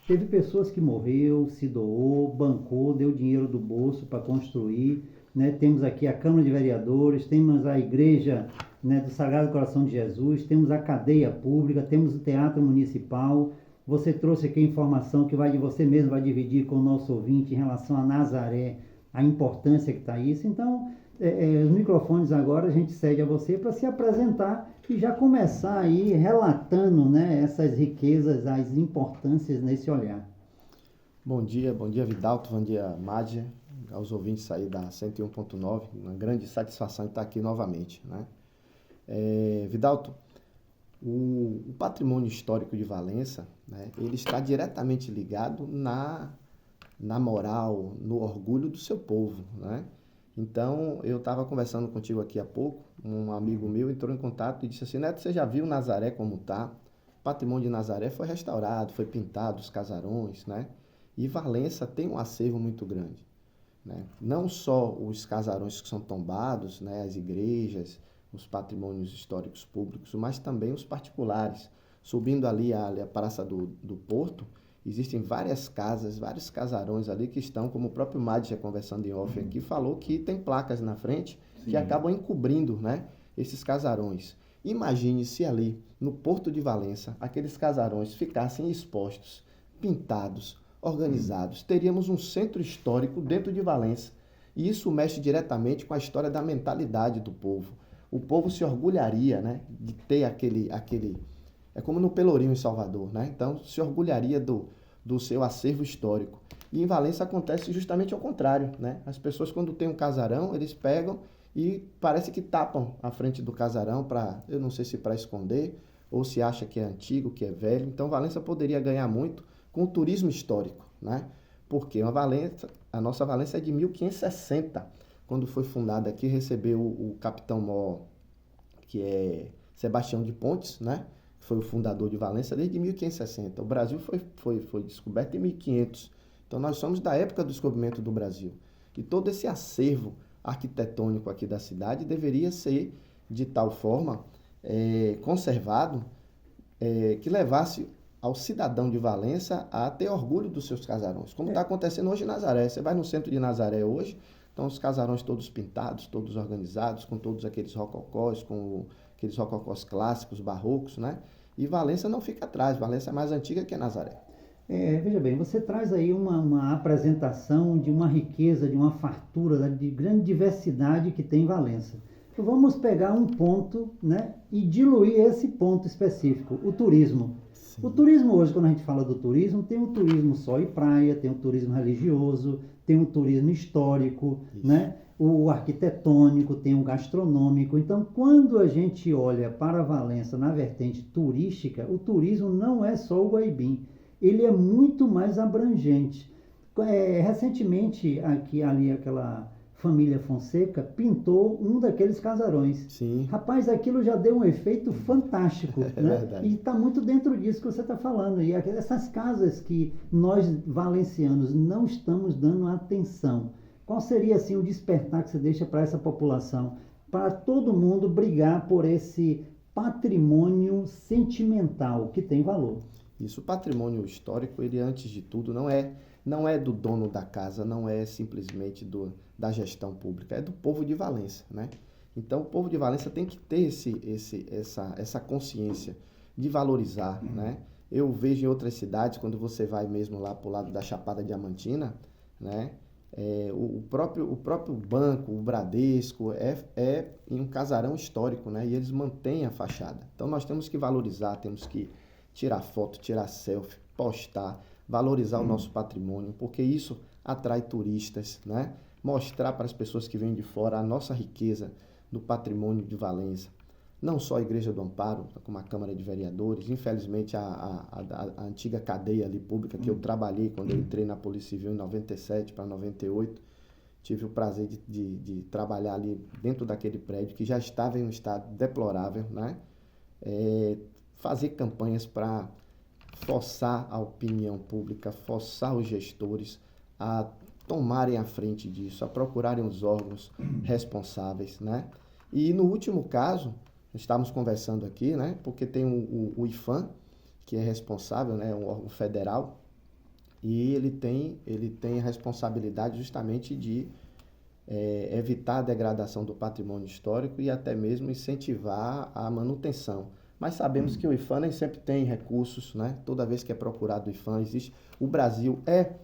Teve pessoas que morreu, se doou, bancou, deu dinheiro do bolso para construir, né? Temos aqui a Câmara de Vereadores, temos a Igreja, né, do Sagrado Coração de Jesus, temos a cadeia pública, temos o Teatro Municipal. Você trouxe aqui a informação que vai de você mesmo, vai dividir com o nosso ouvinte em relação a Nazaré, a importância que está isso. Então, os microfones agora a gente cede a você para se apresentar e já começar aí relatando, né, essas riquezas, as importâncias nesse olhar. Bom dia Vidalto, bom dia Mádia, aos ouvintes aí da 101.9, uma grande satisfação de estar aqui novamente, né? Vidalto, o patrimônio histórico de Valença, né, ele está diretamente ligado na moral, no orgulho do seu povo, né? Então, eu estava conversando contigo aqui há pouco, um amigo meu entrou em contato e disse assim, Neto, você já viu Nazaré como está? O patrimônio de Nazaré foi restaurado, foi pintado, os casarões, né? E Valença tem um acervo muito grande, né? Não só os casarões que são tombados, né, as igrejas, os patrimônios históricos públicos, mas também os particulares. Subindo ali a Praça do Porto, existem várias casas, vários casarões ali que estão, como o próprio Madja conversando em off aqui, falou que tem placas na frente que acabam encobrindo, né, esses casarões. Imagine se ali, no Porto de Valença, aqueles casarões ficassem expostos, pintados, organizados. Teríamos um centro histórico dentro de Valença. E isso mexe diretamente com a história da mentalidade do povo. O povo se orgulharia, né, de ter aquele é como no Pelourinho em Salvador, né? Então, se orgulharia do seu acervo histórico. E em Valença acontece justamente ao contrário, né? As pessoas, quando tem um casarão, eles pegam e parece que tapam a frente do casarão para, eu não sei se para esconder, ou se acha que é antigo, que é velho. Então, Valença poderia ganhar muito com o turismo histórico, né? Porque a nossa Valença é de 1560, quando foi fundada aqui, recebeu o capitão-mor, que é Sebastião de Pontes, né? Foi o fundador de Valença desde 1560. O Brasil foi descoberto em 1500. Então, nós somos da época do descobrimento do Brasil. E todo esse acervo arquitetônico aqui da cidade deveria ser de tal forma conservado que levasse ao cidadão de Valença a ter orgulho dos seus casarões. Como está acontecendo hoje em Nazaré. Você vai no centro de Nazaré hoje, estão os casarões todos pintados, todos organizados, com todos aqueles rococós, com aqueles rococós clássicos, barrocos, né? E Valença não fica atrás, Valença é mais antiga que Nazaré. Veja bem, você traz aí uma apresentação de uma riqueza, de uma fartura, de grande diversidade que tem Valença. Então, vamos pegar um ponto, né, e diluir esse ponto específico, o turismo. Sim. O turismo hoje, quando a gente fala do turismo, tem o turismo sol e praia, tem o turismo religioso, tem o turismo histórico, né? O arquitetônico, tem o gastronômico. Então, quando a gente olha para Valença na vertente turística, o turismo não é só o Guaibim, ele é muito mais abrangente. Recentemente, ali aquela família Fonseca pintou um daqueles casarões. Sim. Rapaz, aquilo já deu um efeito fantástico, né? Verdade. E está muito dentro disso que você está falando. E essas casas que nós valencianos não estamos dando atenção. Qual seria assim o despertar que você deixa para essa população? Para todo mundo brigar por esse patrimônio sentimental que tem valor. Isso, o patrimônio histórico, ele antes de tudo não é do dono da casa, não é simplesmente da gestão pública, é do povo de Valença, né? Então, o povo de Valença tem que ter essa consciência de valorizar, né? Eu vejo em outras cidades, quando você vai mesmo lá para o lado da Chapada Diamantina, né? O próprio banco, o Bradesco, é em um casarão histórico, né? E eles mantêm a fachada. Então, nós temos que valorizar, temos que tirar foto, tirar selfie, postar, valorizar o nosso patrimônio, porque isso atrai turistas, né? Mostrar para as pessoas que vêm de fora a nossa riqueza do patrimônio de Valença. Não só a Igreja do Amparo, como a Câmara de Vereadores, infelizmente a antiga cadeia ali pública que eu trabalhei quando eu entrei na Polícia Civil em 97 para 98, tive o prazer de trabalhar ali dentro daquele prédio que já estava em um estado deplorável, né? Fazer campanhas para forçar a opinião pública, forçar os gestores a tomarem a frente disso, a procurarem os órgãos responsáveis, né? E no último caso, estávamos conversando aqui, né? Porque tem o IPHAN, que é responsável, né? Um órgão federal, E ele tem a responsabilidade justamente de evitar a degradação do patrimônio histórico e até mesmo incentivar a manutenção. Mas sabemos que o IPHAN nem sempre tem recursos, né? Toda vez que é procurado o IPHAN, existe. O Brasil é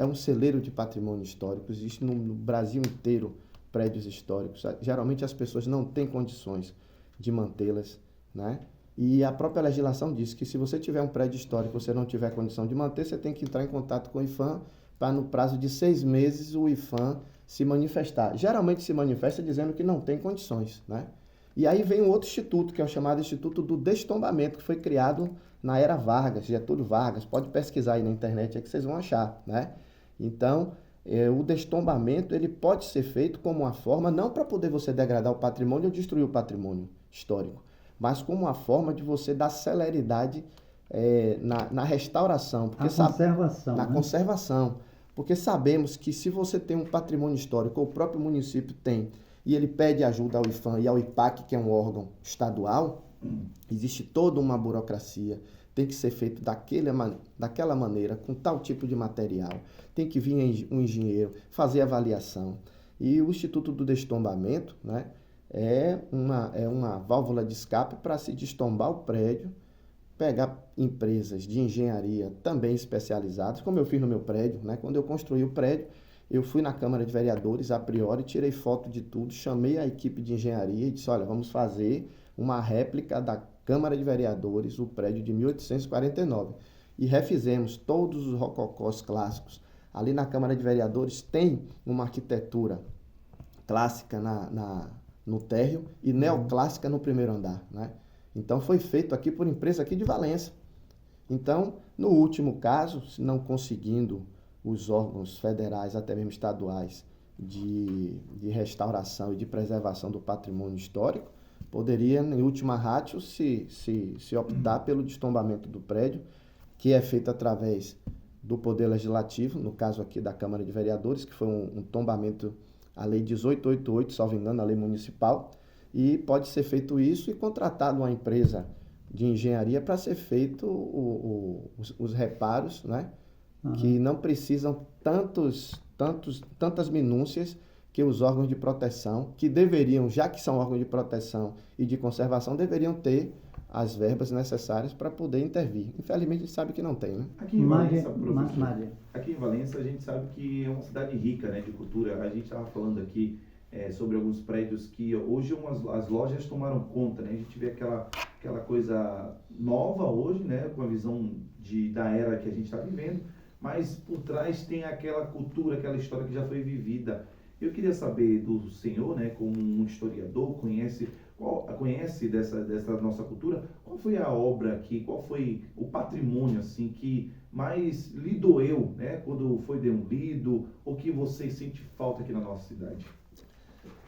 um celeiro de patrimônio histórico, existe no Brasil inteiro prédios históricos. Geralmente as pessoas não têm condições de mantê-las, né? E a própria legislação diz que se você tiver um prédio histórico e você não tiver condição de manter, você tem que entrar em contato com o IPHAN para no prazo de 6 meses o IPHAN se manifestar. Geralmente se manifesta dizendo que não tem condições, né? E aí vem um outro instituto, que é o chamado Instituto do Destombamento, que foi criado na era Vargas, Getúlio Vargas. Pode pesquisar aí na internet, é que vocês vão achar, né? Então, o destombamento, ele pode ser feito como uma forma, não para poder você degradar o patrimônio ou destruir o patrimônio histórico, mas como uma forma de você dar celeridade na restauração. Porque Na conservação. Porque sabemos que se você tem um patrimônio histórico, ou o próprio município tem, e ele pede ajuda ao IPHAN e ao IPAC, que é um órgão estadual, existe toda uma burocracia, tem que ser feito daquela maneira, com tal tipo de material, tem que vir um engenheiro fazer avaliação. E o Instituto do Destombamento, né, é uma válvula de escape para se destombar o prédio, pegar empresas de engenharia também especializadas, como eu fiz no meu prédio, né? Quando eu construí o prédio, eu fui na Câmara de Vereadores, a priori, tirei foto de tudo, chamei a equipe de engenharia e disse, olha, vamos fazer uma réplica da Câmara de Vereadores, o prédio de 1849. E refizemos todos os rococós clássicos. Ali na Câmara de Vereadores tem uma arquitetura clássica no térreo e neoclássica no primeiro andar, né? Então, foi feito aqui por empresa aqui de Valença. Então, no último caso, se não conseguindo os órgãos federais, até mesmo estaduais, de restauração e de preservação do patrimônio histórico, poderia, em última ratio, se optar pelo destombamento do prédio, que é feito através do Poder Legislativo, no caso aqui da Câmara de Vereadores, que foi um tombamento, a Lei 1888, salvo engano, a Lei Municipal, e pode ser feito isso e contratado uma empresa de engenharia para ser feito os reparos, né? Que não precisam tantas minúcias que os órgãos de proteção, que deveriam, já que são órgãos de proteção e de conservação, deveriam ter as verbas necessárias para poder intervir. Infelizmente, a gente sabe que não tem, né? Aqui em Valença, professor, aqui em Valença a gente sabe que é uma cidade rica, né, de cultura. A gente estava falando aqui sobre alguns prédios que hoje as lojas tomaram conta, né? A gente vê aquela coisa nova hoje, né, com a visão da era que a gente está vivendo, mas por trás tem aquela cultura, aquela história que já foi vivida. Eu queria saber do senhor, né, como um historiador, conhece dessa nossa cultura, qual foi a obra aqui, qual foi o patrimônio assim que mais lhe doeu, né, quando foi demolido, ou que você sente falta aqui na nossa cidade?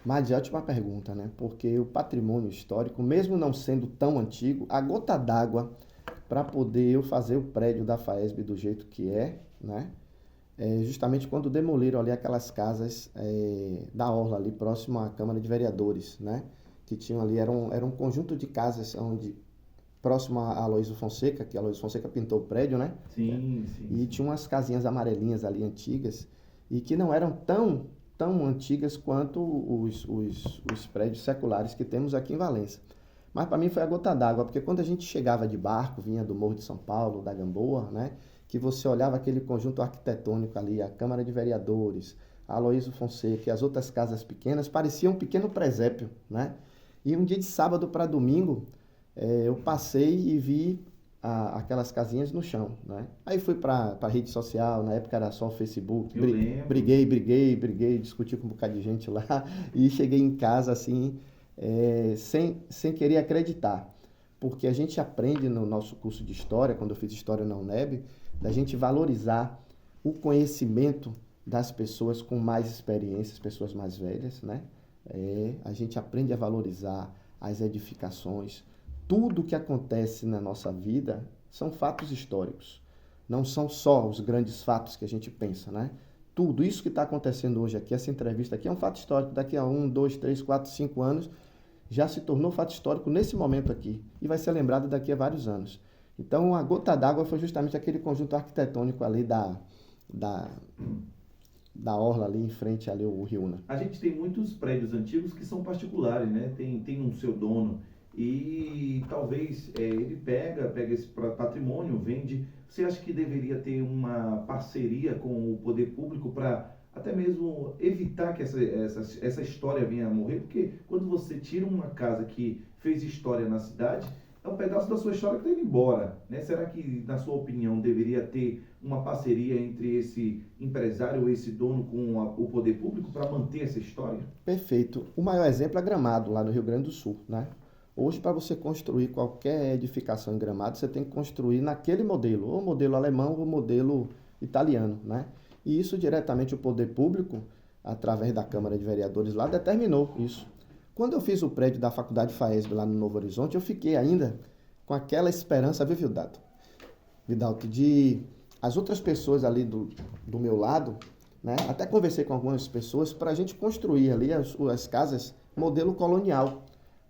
Mas ótima pergunta, né? Porque o patrimônio histórico, mesmo não sendo tão antigo, a gota d'água para poder eu fazer o prédio da FAESB do jeito que é, né? Justamente quando demoliram ali aquelas casas da orla ali próximo à Câmara de Vereadores, né? Que tinham ali, era um conjunto de casas próximo a Aloysio Fonseca, que Aloysio Fonseca pintou o prédio, né? Sim. E tinha umas casinhas amarelinhas ali antigas e que não eram tão antigas quanto os prédios seculares que temos aqui em Valença. Mas para mim foi a gota d'água, porque quando a gente chegava de barco, vinha do Morro de São Paulo, da Gamboa, né, que você olhava aquele conjunto arquitetônico ali, a Câmara de Vereadores, a Aloysio Fonseca e as outras casas pequenas, parecia um pequeno presépio, né? E um dia de sábado para domingo, eu passei e vi aquelas casinhas no chão, né? Aí fui para a rede social, na época era só o Facebook, briguei, discuti com um bocado de gente lá e cheguei em casa assim, sem querer acreditar, porque a gente aprende no nosso curso de História, quando eu fiz História na UNEB, da gente valorizar o conhecimento das pessoas com mais experiências, pessoas mais velhas, né? A gente aprende a valorizar as edificações. Tudo que acontece na nossa vida são fatos históricos. Não são só os grandes fatos que a gente pensa, né? Tudo isso que está acontecendo hoje aqui, essa entrevista aqui é um fato histórico. Daqui a 1, 2, 3, 4, 5 anos, já se tornou fato histórico nesse momento aqui. E vai ser lembrado daqui a vários anos. Então, a gota d'água foi justamente aquele conjunto arquitetônico ali da orla ali em frente ali o Riúna. A gente tem muitos prédios antigos que são particulares, né? Tem um seu dono e talvez ele pega esse patrimônio, vende. Você acha que deveria ter uma parceria com o poder público para até mesmo evitar que essa história venha a morrer? Porque quando você tira uma casa que fez história na cidade, é um pedaço da sua história que está indo embora, né? Será que, na sua opinião, deveria ter uma parceria entre esse empresário ou esse dono com o poder público para manter essa história? Perfeito. O maior exemplo é Gramado, lá no Rio Grande do Sul, né? Hoje, para você construir qualquer edificação em Gramado, você tem que construir naquele modelo, ou modelo alemão ou modelo italiano, né? E isso diretamente o poder público, através da Câmara de Vereadores lá, determinou isso. Quando eu fiz o prédio da Faculdade FAESB lá no Novo Horizonte, eu fiquei ainda com aquela esperança, viu, Vidalto, de as outras pessoas ali do meu lado, né? Até conversei com algumas pessoas para a gente construir ali as casas modelo colonial.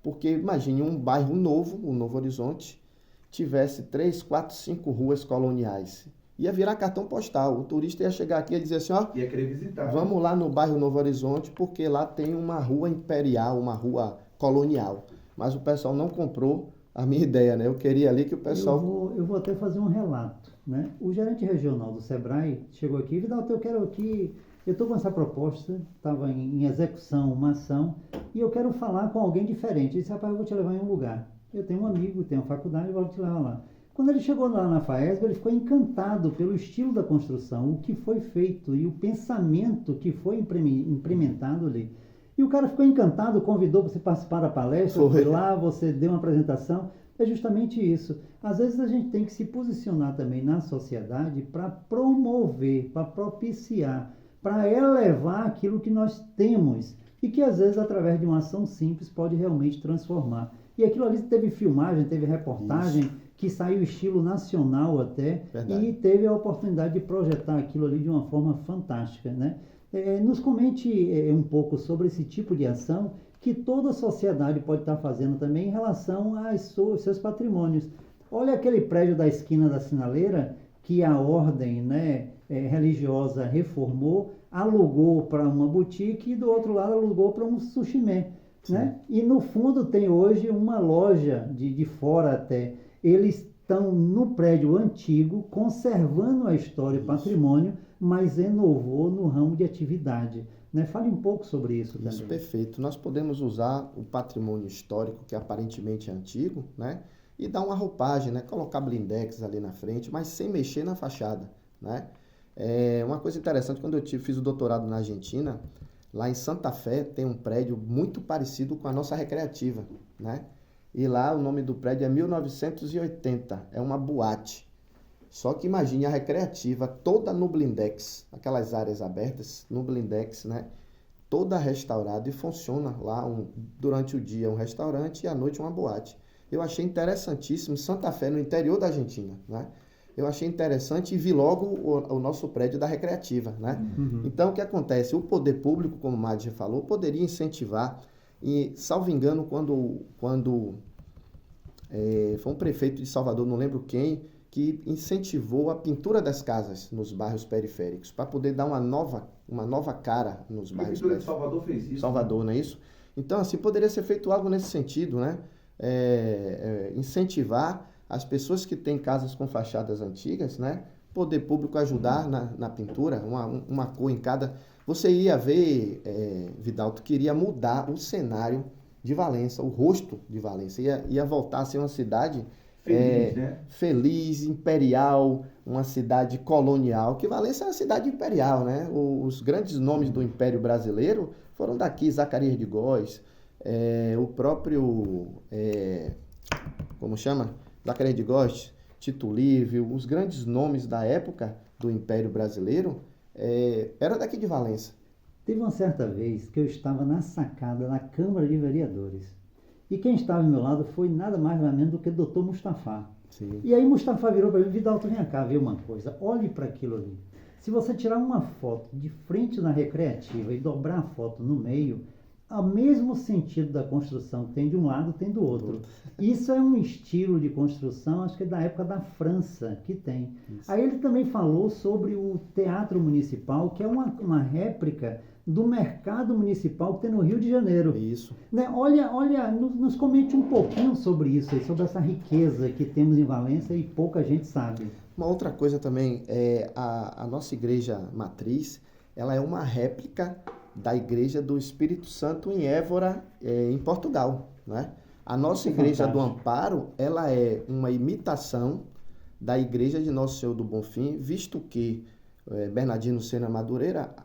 Porque imagine um bairro novo, o Novo Horizonte, tivesse 3, 4, 5 ruas coloniais. Ia virar cartão postal. O turista ia chegar aqui e dizer assim, ó, ia querer visitar. Vamos lá no bairro Novo Horizonte, porque lá tem uma rua imperial, uma rua colonial. Mas o pessoal não comprou a minha ideia, né? Eu queria ali que o pessoal... Eu vou até fazer um relato, né? O gerente regional do Sebrae chegou aqui, Vidalto, eu quero aqui... Eu estou com essa proposta, estava em execução, uma ação, e eu quero falar com alguém diferente. Ele disse, rapaz, eu vou te levar em um lugar. Eu tenho um amigo, tenho uma faculdade, eu vou te levar lá. Quando ele chegou lá na FAESB, ele ficou encantado pelo estilo da construção, o que foi feito e o pensamento que foi implementado ali. E o cara ficou encantado, convidou para você participar da palestra, foi lá, você deu uma apresentação. É justamente isso. Às vezes a gente tem que se posicionar também na sociedade para promover, para propiciar, para elevar aquilo que nós temos e que às vezes através de uma ação simples pode realmente transformar. E aquilo ali teve filmagem, teve reportagem, isso, que saiu estilo nacional até, verdade, e teve a oportunidade de projetar aquilo ali de uma forma fantástica, né? Nos comente um pouco sobre esse tipo de ação que toda a sociedade pode estar fazendo também em relação aos seus patrimônios. Olha aquele prédio da esquina da Sinaleira que a ordem, né, religiosa reformou, alugou para uma boutique e do outro lado alugou para um sushimê, né? E no fundo tem hoje uma loja de fora até. Eles estão no prédio antigo, conservando a história e patrimônio, mas inovou no ramo de atividade, né? Fale um pouco sobre isso também. Isso, perfeito. Nós podemos usar o patrimônio histórico, que aparentemente é antigo, né? E dar uma roupagem, né? Colocar blindex ali na frente, mas sem mexer na fachada, né? Uma coisa interessante, quando eu fiz o doutorado na Argentina, lá em Santa Fé tem um prédio muito parecido com a nossa recreativa, né? E lá o nome do prédio é 1980, é uma boate. Só que imagine a recreativa toda no blindex, aquelas áreas abertas no blindex, né? Toda restaurada e funciona lá durante o dia um restaurante e à noite uma boate. Eu achei interessantíssimo, Santa Fé, no interior da Argentina, né? Eu achei interessante e vi logo o nosso prédio da recreativa, né? Uhum. Então, o que acontece? O poder público, como o Madge falou, poderia incentivar, e, salvo engano, quando foi um prefeito de Salvador, não lembro quem, que incentivou a pintura das casas nos bairros periféricos, para poder dar uma nova cara nos bairros periféricos. A prefeitura de Salvador fez isso. Salvador, não é isso? Então, assim, poderia ser feito algo nesse sentido, né? Incentivar as pessoas que têm casas com fachadas antigas, né? Poder público ajudar na pintura, uma cor em cada... Você ia ver, Vidalto, que iria mudar o cenário de Valença, o rosto de Valença. Ia voltar a ser uma cidade feliz, né? Feliz, imperial, uma cidade colonial, que Valença é uma cidade imperial, né? Os grandes nomes do Império Brasileiro foram daqui, Zacarias de Góes, o próprio... como chama? Zacarias de Góes, Tito Livio, os grandes nomes da época do Império Brasileiro, era daqui de Valença. Teve uma certa vez que eu estava na sacada da Câmara de Vereadores. E quem estava ao meu lado foi nada mais nada menos do que o Dr. Mustafa. Sim. E aí Mustafa virou para mim, Vidalto, vem cá, vê uma coisa, olhe para aquilo ali. Se você tirar uma foto de frente na recreativa e dobrar a foto no meio, o mesmo sentido da construção que tem de um lado, tem do outro. Isso é um estilo de construção, acho que é da época da França, que tem. Isso. Aí ele também falou sobre o Teatro Municipal, que é uma réplica do mercado municipal que tem no Rio de Janeiro. Isso. Né? Olha, nos comente um pouquinho sobre isso, sobre essa riqueza que temos em Valença e pouca gente sabe. Uma outra coisa também, a nossa igreja matriz, ela é uma réplica da Igreja do Espírito Santo em Évora, em Portugal, né? A nossa Igreja do Amparo, ela é uma imitação da Igreja de Nosso Senhor do Bonfim, visto que Bernardino Sena Madureira,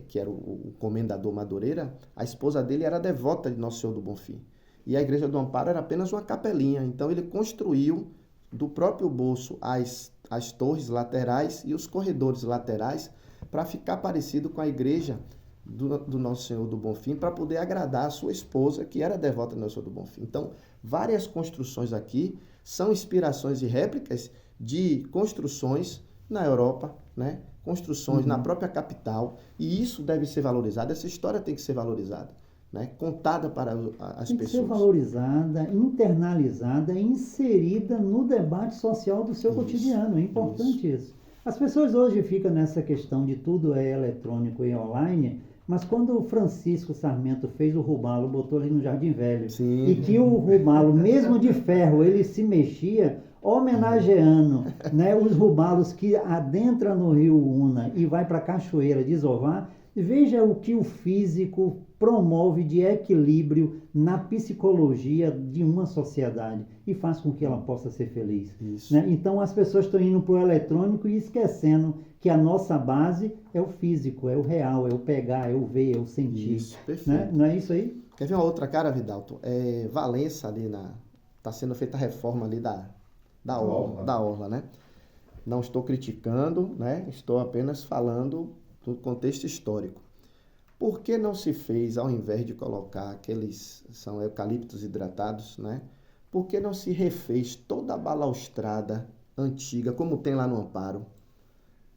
que era o comendador Madureira, a esposa dele era devota de Nosso Senhor do Bonfim. E a Igreja do Amparo era apenas uma capelinha, então ele construiu do próprio bolso as torres laterais e os corredores laterais para ficar parecido com a igreja do Nosso Senhor do Bonfim, para poder agradar a sua esposa, que era devota do Nosso Senhor do Bonfim. Então, várias construções aqui são inspirações e réplicas de construções na Europa, né? Construções na própria capital, e isso deve ser valorizado, essa história tem que ser valorizada, né? Contada para as pessoas. Tem que ser valorizada, internalizada e inserida no debate social do seu cotidiano, é importante isso. As pessoas hoje ficam nessa questão de tudo é eletrônico e online, mas quando o Francisco Sarmento fez o robalo, botou ali no Jardim Velho, e que o robalo, mesmo de ferro, ele se mexia, homenageando, né, os robalos que adentram no rio Una e vai para a cachoeira desovar, veja o que o físico promove de equilíbrio na psicologia de uma sociedade e faz com que ela possa ser feliz. Né? Então as pessoas estão indo para o eletrônico e esquecendo que a nossa base é o físico, é o real, é o pegar, é o ver, é o sentir. Isso, perfeito. Né? Não é isso aí? Quer ver uma outra cara, Vidalto? Valença ali tá sendo feita a reforma ali da orla, né? Não estou criticando, né? Estou apenas falando do contexto histórico. Por que não se fez, ao invés de colocar são eucaliptos hidratados, né? Por que não se refez toda a balaustrada antiga, como tem lá no Amparo,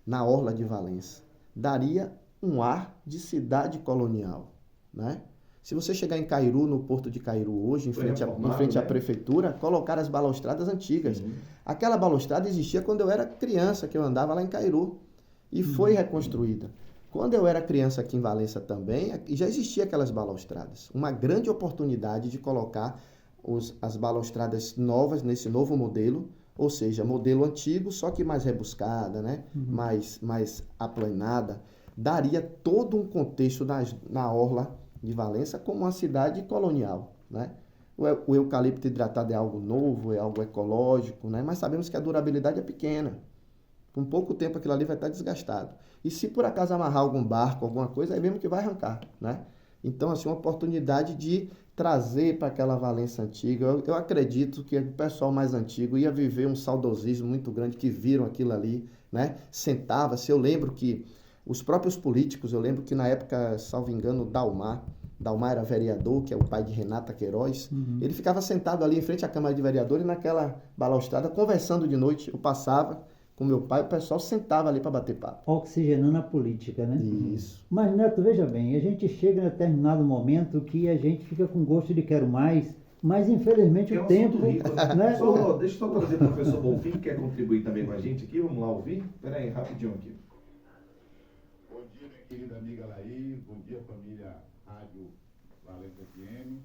na orla de Valença? Daria um ar de cidade colonial, né? Se você chegar em Cairu, no porto de Cairu hoje, em frente à prefeitura, colocar as balaustradas antigas. Sim. Aquela balaustrada existia quando eu era criança, que eu andava lá em Cairu, e foi reconstruída. Quando eu era criança aqui em Valença também, já existia aquelas balaustradas. Uma grande oportunidade de colocar as balaustradas novas nesse novo modelo, ou seja, modelo antigo, só que mais rebuscada, né? Mais aplanada. Daria todo um contexto na orla de Valença como uma cidade colonial, né? O eucalipto hidratado é algo novo, é algo ecológico, né? Mas sabemos que a durabilidade é pequena. Com pouco tempo aquilo ali vai estar desgastado. E se por acaso amarrar algum barco, alguma coisa, é mesmo que vai arrancar, né? Então, assim, uma oportunidade de trazer para aquela Valença antiga. Eu acredito que o pessoal mais antigo ia viver um saudosismo muito grande, que viram aquilo ali, né? Sentava-se. Eu lembro que os próprios políticos, eu lembro que na época, salvo engano, Dalmar era vereador, que é o pai de Renata Queiroz, ele ficava sentado ali em frente à Câmara de Vereadores, naquela balaustrada, conversando de noite. Eu passava com meu pai, o pessoal sentava ali para bater papo. Oxigenando a política, né? Isso. Mas, Neto, veja bem, a gente chega em determinado momento que a gente fica com gosto de quero mais, mas infelizmente o tempo... Rico, né? Deixa eu só trazer o professor Bonfim, que quer contribuir também com a gente aqui. Vamos lá ouvir? Espera aí, rapidinho aqui. Bom dia, minha querida amiga Laís. Bom dia, família Rádio Valença FM.